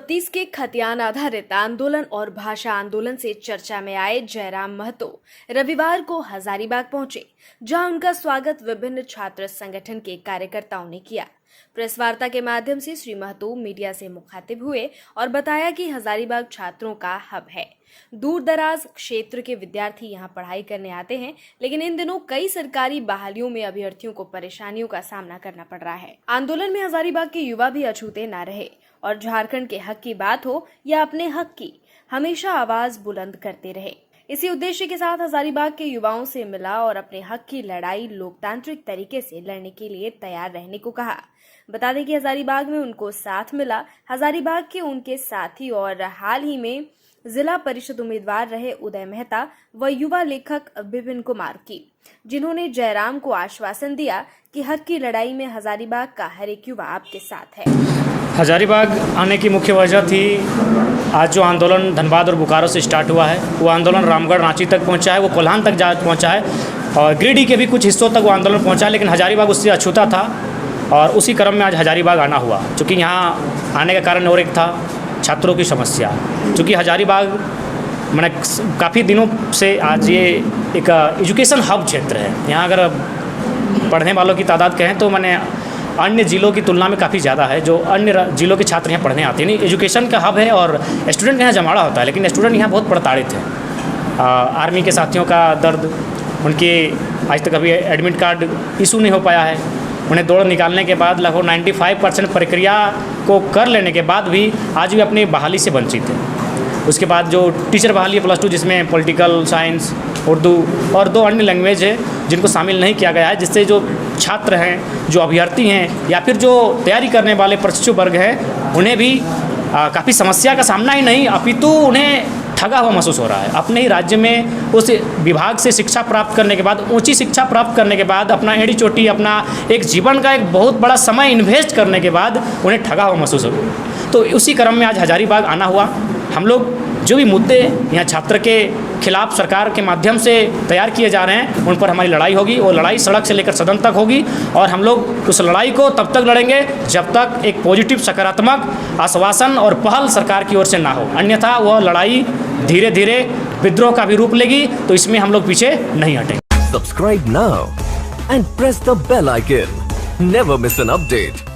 1932 के खतियान आधारित आंदोलन और भाषा आंदोलन से चर्चा में आए जयराम महतो रविवार को हजारीबाग पहुंचे, जहां उनका स्वागत विभिन्न छात्र संगठन के कार्यकर्ताओं ने किया। प्रेस वार्ता के माध्यम से श्री महतो मीडिया से मुखातिब हुए और बताया कि हजारीबाग छात्रों का हब है। दूर दराज क्षेत्र के विद्यार्थी यहां पढ़ाई करने आते हैं, लेकिन इन दिनों कई सरकारी बहालियों में अभ्यर्थियों को परेशानियों का सामना करना पड़ रहा है। आंदोलन में हजारीबाग के युवा भी अछूते न रहे और झारखंड के हक की बात हो या अपने हक की, हमेशा आवाज बुलंद करते रहे। इसी उद्देश्य के साथ हजारीबाग के युवाओं से मिला और अपने हक की लड़ाई लोकतांत्रिक तरीके से लड़ने के लिए तैयार रहने को कहा। बता दें कि हजारीबाग में उनको साथ मिला हजारीबाग के उनके साथी और हाल ही में जिला परिषद उम्मीदवार रहे उदय मेहता व युवा लेखक विपिन कुमार की, जिन्होंने जयराम को आश्वासन दिया कि हक की लड़ाई में हजारीबाग का हर एक युवा आपके साथ है। हजारीबाग आने की मुख्य वजह थी, आज जो आंदोलन धनबाद और बोकारो से स्टार्ट हुआ है, वो आंदोलन रामगढ़ रांची तक पहुंचा है, वो कोल्हान तक जा पहुंचा है और गिरिडीह के भी कुछ हिस्सों तक वो आंदोलन पहुंचा है, लेकिन हजारीबाग उससे अछूता था और उसी क्रम में आज हजारीबाग आना हुआ। चूँकि यहाँ आने का कारण और एक था छात्रों की समस्या। चूँकि हजारीबाग मैंने काफ़ी दिनों से आज ये एक एजुकेशन हब क्षेत्र है। यहाँ अगर पढ़ने वालों की तादाद कहें तो मैंने अन्य ज़िलों की तुलना में काफ़ी ज़्यादा है। जो अन्य ज़िलों के छात्र यहाँ पढ़ने आते हैं, नहीं एजुकेशन का हब है और स्टूडेंट यहाँ जमाड़ा होता है, लेकिन स्टूडेंट यहाँ बहुत प्रताड़ित हैं। आर्मी के साथियों का दर्द, उनके आज तक अभी एडमिट कार्ड इशू नहीं हो पाया है। उन्हें दौड़ निकालने के बाद लगभग 95% प्रक्रिया को कर लेने के बाद भी आज भी अपनी बहाली से वंचित है। उसके बाद जो टीचर बहाली है +2, जिसमें पॉलिटिकल साइंस, उर्दू और 2 अन्य लैंग्वेज है जिनको शामिल नहीं किया गया है, जिससे जो छात्र हैं, जो अभ्यर्थी हैं या फिर जो तैयारी करने वाले प्रशिक्षु वर्ग हैं, उन्हें भी काफ़ी समस्या का सामना ही नहीं अपितु उन्हें ठगा हुआ महसूस हो रहा है। अपने ही राज्य में उस विभाग से शिक्षा प्राप्त करने के बाद, ऊंची शिक्षा प्राप्त करने के बाद, अपना एड़ी चोटी, अपना एक जीवन का एक बहुत बड़ा समय इन्वेस्ट करने के बाद उन्हें ठगा हुआ महसूस हो। तो उसी क्रम में आज हजारीबाग आना हुआ। हम लोग जो भी मुद्दे यहाँ छात्र के खिलाफ सरकार के माध्यम से तैयार किए जा रहे हैं, उन पर हमारी लड़ाई होगी। वो लड़ाई सड़क से लेकर सदन तक होगी और हम लोग उस लड़ाई को तब तक लड़ेंगे जब तक एक पॉजिटिव सकारात्मक आश्वासन और पहल सरकार की ओर से ना हो। अन्यथा वह लड़ाई धीरे धीरे विद्रोह का भी रूप लेगी, तो इसमें हम लोग पीछे नहीं हटेंगे। Subscribe now and press the bell icon. Never miss an update.